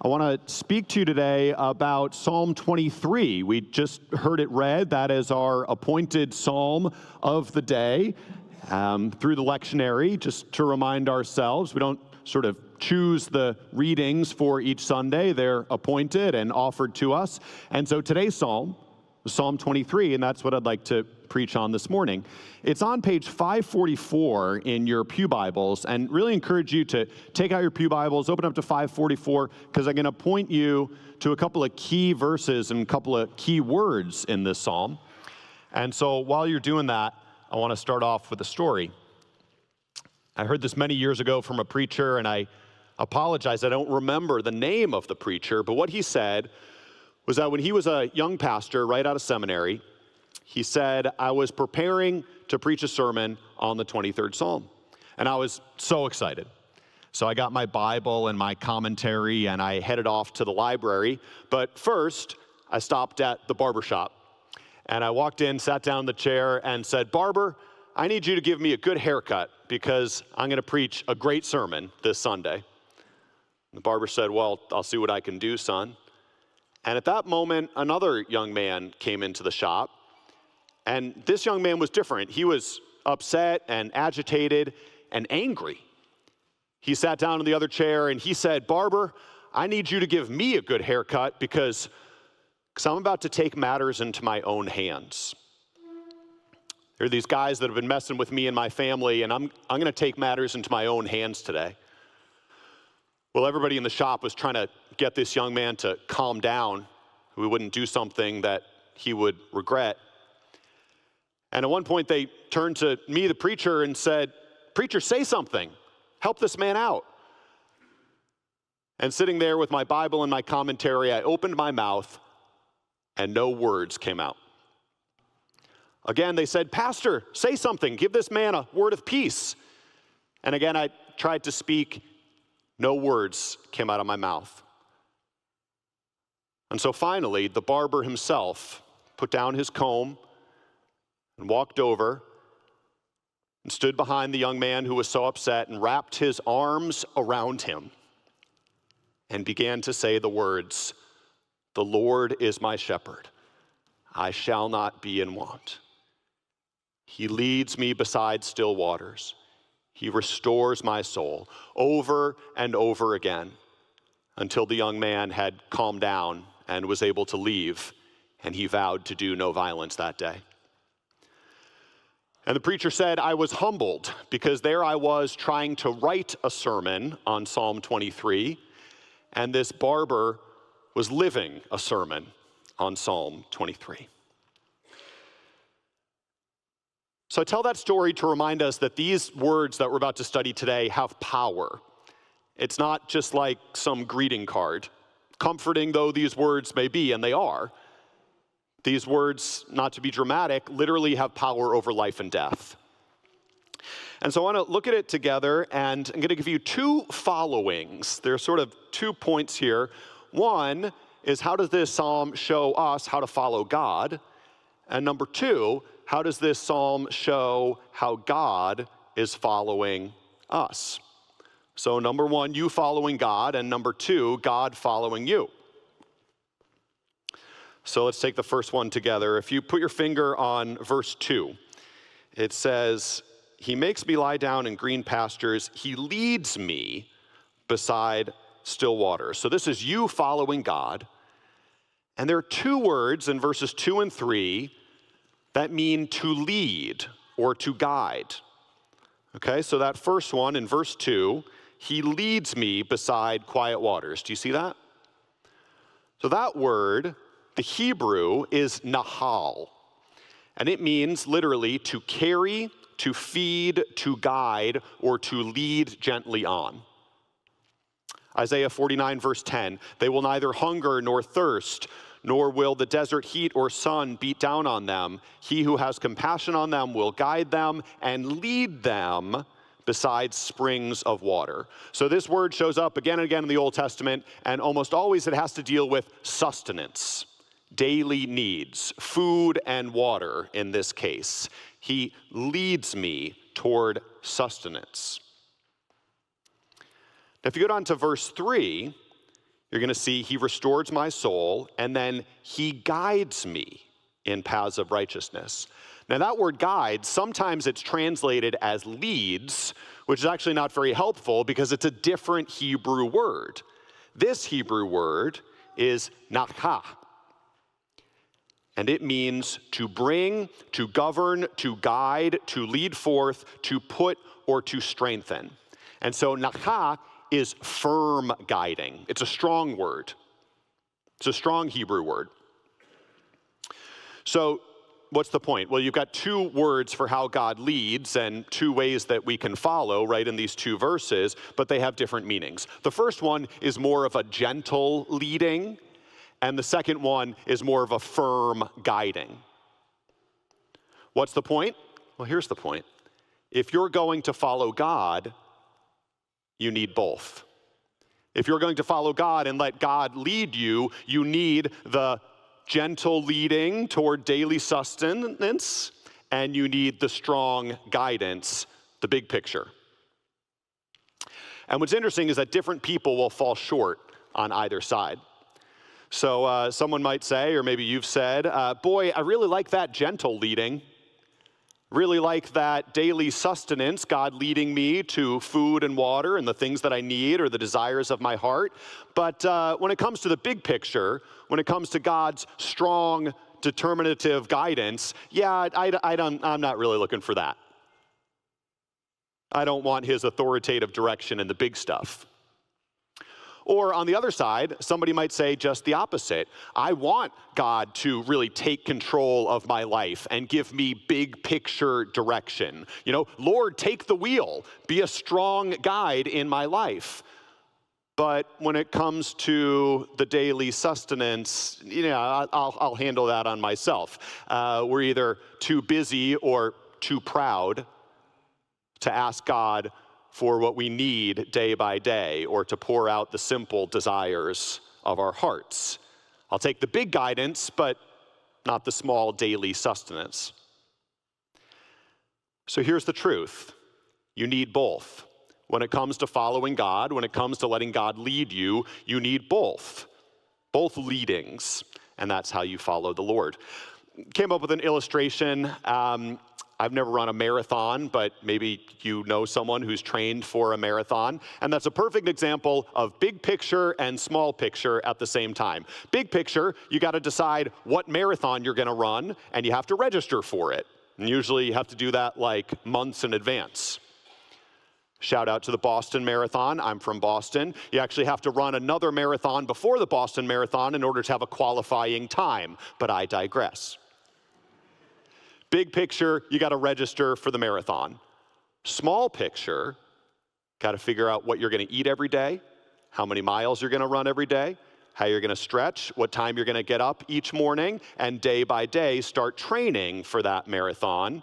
I want to speak to you today about Psalm 23. We just heard it read. That is our appointed psalm of the day through the lectionary, just to remind ourselves. We don't sort of choose the readings for each Sunday. They're appointed and offered to us. And so today's psalm was Psalm 23, and that's what I'd like to preach on this morning. It's on page 544 in your pew Bibles, and really encourage you to take out your pew Bibles, open up to 544, because I'm going to point you to a couple of key verses and a couple of key words in this psalm. And so while you're doing that, I want to start off with a story. I heard this many years ago from a preacher, and I apologize, I don't remember the name of the preacher, but what he said was that when he was a young pastor right out of seminary, he said, I was preparing to preach a sermon on the 23rd Psalm, and I was so excited. So I got my Bible and my commentary, and I headed off to the library. But first, I stopped at the barber shop, and I walked in, sat down in the chair, and said, Barber, I need you to give me a good haircut because I'm going to preach a great sermon this Sunday. The barber said, well, I'll see what I can do, son. And at that moment, another young man came into the shop. And this young man was different. He was upset and agitated and angry. He sat down in the other chair and he said, Barber, I need you to give me a good haircut because I'm about to take matters into my own hands. There are these guys that have been messing with me and my family, and I'm going to take matters into my own hands today. Well, everybody in the shop was trying to get this young man to calm down, who wouldn't do something that he would regret. And at one point, they turned to me, the preacher, and said, Preacher, say something. Help this man out. And sitting there with my Bible and my commentary, I opened my mouth, and no words came out. Again, they said, Pastor, say something. Give this man a word of peace. And again, I tried to speak. No words came out of my mouth. And so finally, the barber himself put down his comb and walked over and stood behind the young man who was so upset and wrapped his arms around him and began to say the words, The Lord is my shepherd. I shall not be in want. He leads me beside still waters. He restores my soul over and over again until the young man had calmed down and was able to leave, and he vowed to do no violence that day. And the preacher said, I was humbled because there I was trying to write a sermon on Psalm 23, and this barber was living a sermon on Psalm 23. So I tell that story to remind us that these words that we're about to study today have power. It's not just like some greeting card. Comforting though these words may be, and they are, these words, not to be dramatic, literally have power over life and death. And so I want to look at it together, and I'm going to give you two followings. There are sort of 2 points here. One is, how does this psalm show us how to follow God? And number two, how does this psalm show how God is following us? So number one, you following God, and number two, God following you. So let's take the first one together. If you put your finger on verse 2, it says, He makes me lie down in green pastures. He leads me beside still waters. So this is you following God. And there are two words in verses 2 and 3 that mean to lead or to guide. Okay, so that first one in verse 2, He leads me beside quiet waters. Do you see that? So that word, the Hebrew, is nahal, and it means literally to carry, to feed, to guide, or to lead gently on. Isaiah 49 verse 10, they will neither hunger nor thirst, nor will the desert heat or sun beat down on them. He who has compassion on them will guide them and lead them beside springs of water. So this word shows up again and again in the Old Testament, and almost always it has to deal with sustenance, daily needs, food and water in this case. He leads me toward sustenance. If you go down to verse 3, you're going to see he restores my soul, and then he guides me in paths of righteousness. Now that word guide, sometimes it's translated as leads, which is actually not very helpful because it's a different Hebrew word. This Hebrew word is nakha, and it means to bring, to govern, to guide, to lead forth, to put, or to strengthen. And so nakha is firm guiding. It's a strong word. It's a strong Hebrew word. So what's the point? Well, you've got two words for how God leads and two ways that we can follow, right, in these two verses, but they have different meanings. The first one is more of a gentle leading, and the second one is more of a firm guiding. What's the point? Well, here's the point. If you're going to follow God, you need both. If you're going to follow God and let God lead you, you need the gentle leading toward daily sustenance, and you need the strong guidance, the big picture. And what's interesting is that different people will fall short on either side. So someone might say, or maybe you've said, boy, I really like that gentle leading. Really like that daily sustenance, God leading me to food and water and the things that I need or the desires of my heart. But when it comes to the big picture, when it comes to God's strong, determinative guidance, yeah, I'm not really looking for that. I don't want his authoritative direction in the big stuff. Or on the other side, somebody might say just the opposite. I want God to really take control of my life and give me big picture direction. You know, Lord, take the wheel, be a strong guide in my life. But when it comes to the daily sustenance, you know, I'll handle that on myself. We're either too busy or too proud to ask God for what we need day by day, or to pour out the simple desires of our hearts. I'll take the big guidance, but not the small daily sustenance. So here's the truth. You need both. When it comes to following God, when it comes to letting God lead you, you need both leadings, and that's how you follow the Lord. Came up with an illustration. I've never run a marathon, but maybe you know someone who's trained for a marathon. And that's a perfect example of big picture and small picture at the same time. Big picture, you got to decide what marathon you're going to run, and you have to register for it. And usually you have to do that like months in advance. Shout out to the Boston Marathon. I'm from Boston. You actually have to run another marathon before the Boston Marathon in order to have a qualifying time, but I digress. Big picture, you got to register for the marathon. Small picture, got to figure out what you're going to eat every day, how many miles you're going to run every day, how you're going to stretch, what time you're going to get up each morning, and day by day start training for that marathon,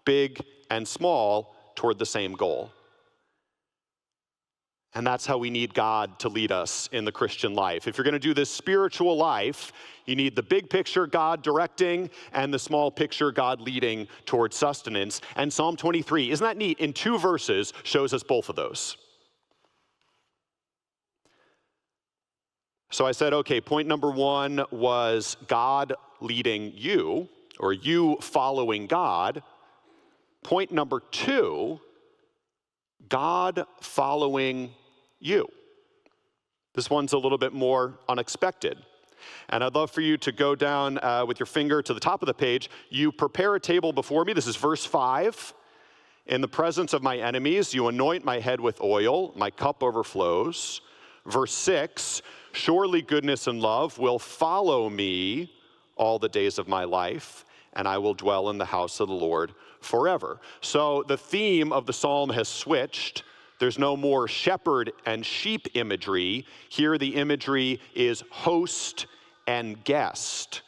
big and small, toward the same goal. And that's how we need God to lead us in the Christian life. If you're going to do this spiritual life, you need the big picture, God directing, and the small picture, God leading towards sustenance. And Psalm 23, isn't that neat? In 2 verses, shows us both of those. So I said, okay, point number 1 was God leading you, or you following God. Point number 2, God following you. This one's a little bit more unexpected. And I'd love for you to go down with your finger to the top of the page. You prepare a table before me. This is verse 5. In the presence of my enemies, you anoint my head with oil. My cup overflows. Verse 6, surely goodness and love will follow me all the days of my life, and I will dwell in the house of the Lord forever. So the theme of the psalm has switched. There's no more shepherd and sheep imagery. Here the imagery is host and guest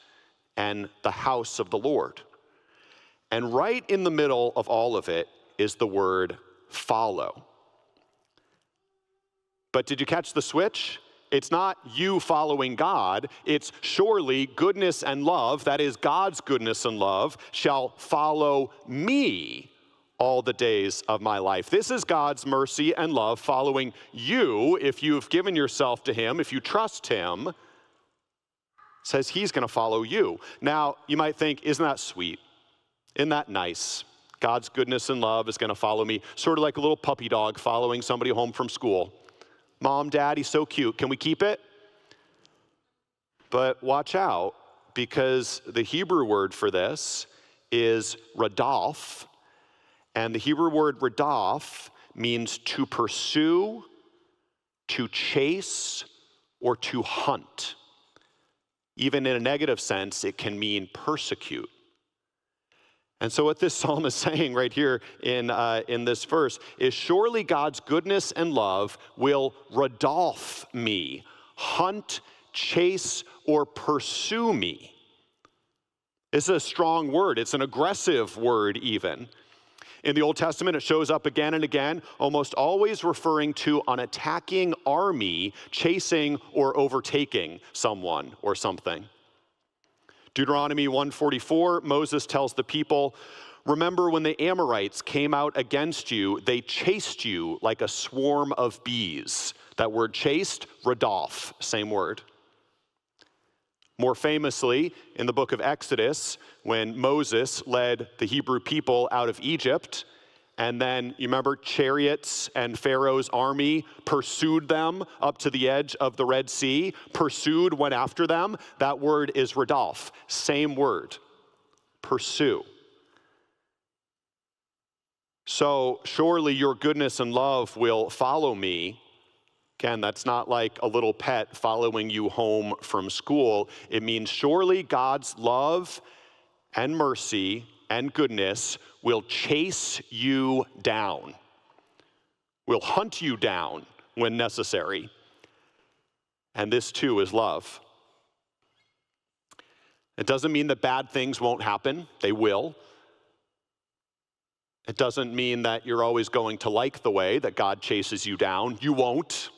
and the house of the Lord. And right in the middle of all of it is the word follow. But did you catch the switch? It's not you following God. It's surely goodness and love, that is God's goodness and love, shall follow me all the days of my life. This is God's mercy and love following you if you've given yourself to him, if you trust him. It says he's going to follow you. Now, you might think, isn't that sweet? Isn't that nice? God's goodness and love is going to follow me, sort of like a little puppy dog following somebody home from school. Mom, Dad, he's so cute. Can we keep it? But watch out, because the Hebrew word for this is radaf. And the Hebrew word radaf means to pursue, to chase, or to hunt. Even in a negative sense, it can mean persecute. And so what this psalm is saying right here in this verse is, surely God's goodness and love will radaf me, hunt, chase, or pursue me. This is a strong word. It's an aggressive word even. In the Old Testament, it shows up again and again, almost always referring to an attacking army chasing or overtaking someone or something. Deuteronomy 1:44, Moses tells the people, remember when the Amorites came out against you, they chased you like a swarm of bees. That word chased, radaf, same word. More famously, in the book of Exodus, when Moses led the Hebrew people out of Egypt, and then, you remember, chariots and Pharaoh's army pursued them up to the edge of the Red Sea, pursued, went after them. That word is radaf, same word, pursue. So, surely your goodness and love will follow me. Again, that's not like a little pet following you home from school. It means surely God's love and mercy and goodness will chase you down, will hunt you down when necessary. And this too is love. It doesn't mean that bad things won't happen. They will. It doesn't mean that you're always going to like the way that God chases you down. You won't.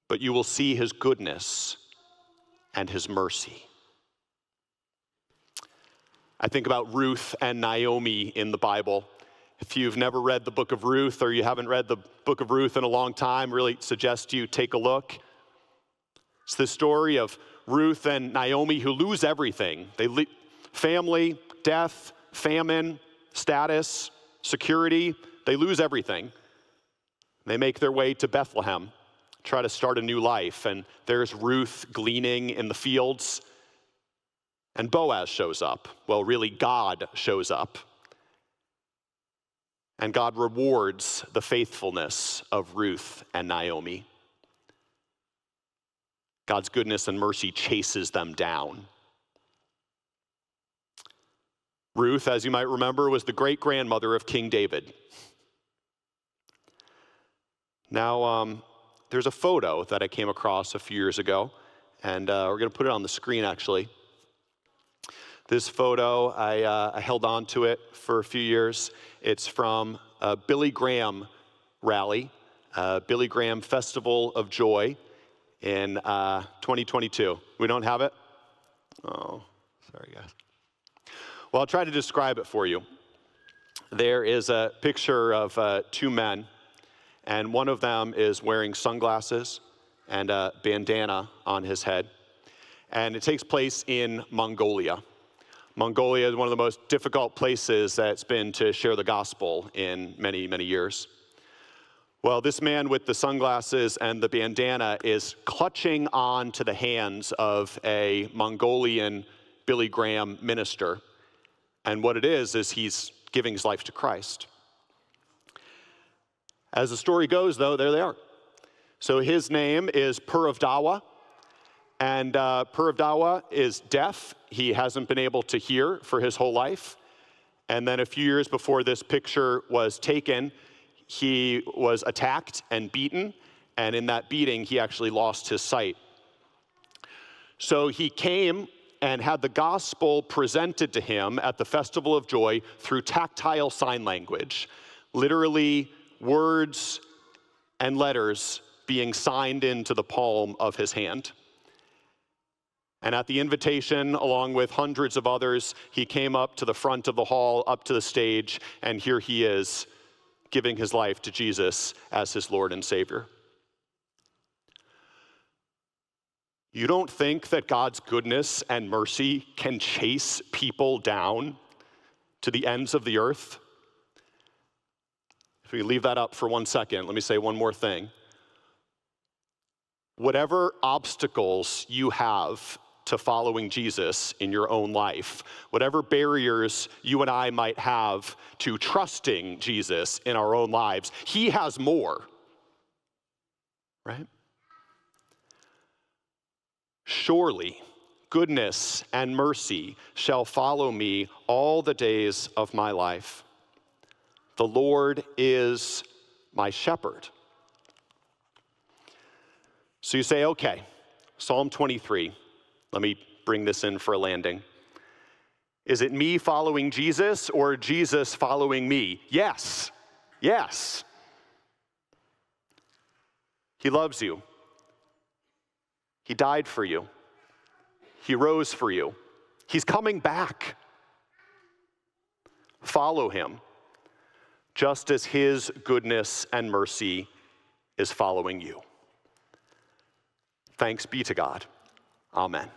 But you will see his goodness and his mercy. I think about Ruth and Naomi in the Bible. If you've never read the book of Ruth, or you haven't read the book of Ruth in a long time, really suggest you take a look. It's the story of Ruth and Naomi who lose everything. Family, death, famine, status, security, they lose everything. They make their way to Bethlehem, try to start a new life, and there's Ruth gleaning in the fields, and Boaz shows up. Well, really, God shows up, and God rewards the faithfulness of Ruth and Naomi. God's goodness and mercy chases them down. Ruth, as you might remember, was the great-grandmother of King David. Now, there's a photo that I came across a few years ago, and we're going to put it on the screen, actually. This photo, I held on to it for a few years. It's from a Billy Graham rally, Billy Graham Festival of Joy in 2022. We don't have it? Oh, sorry, guys. Well, I'll try to describe it for you. There is a picture of two men, and one of them is wearing sunglasses and a bandana on his head. And it takes place in Mongolia. Mongolia is one of the most difficult places that's been to share the gospel in many, many years. Well, this man with the sunglasses and the bandana is clutching on to the hands of a Mongolian Billy Graham minister. And what it is he's giving his life to Christ. As the story goes, though, there they are. So his name is Puravdawa, and Puravdawa is deaf. He hasn't been able to hear for his whole life. And then a few years before this picture was taken, he was attacked and beaten, and in that beating, he actually lost his sight. So he came and had the gospel presented to him at the Festival of Joy through tactile sign language, literally words and letters being signed into the palm of his hand. And at the invitation, along with hundreds of others, he came up to the front of the hall, up to the stage, and here he is, giving his life to Jesus as his Lord and Savior. You don't think that God's goodness and mercy can chase people down to the ends of the earth? If we leave that up for 1 second, let me say one more thing. Whatever obstacles you have to following Jesus in your own life, whatever barriers you and I might have to trusting Jesus in our own lives, he has more, right? Surely goodness and mercy shall follow me all the days of my life. The Lord is my shepherd. So you say, okay, Psalm 23. Let me bring this in for a landing. Is it me following Jesus or Jesus following me? Yes. Yes. He loves you. He died for you. He rose for you. He's coming back. Follow him, just as his goodness and mercy is following you. Thanks be to God. Amen.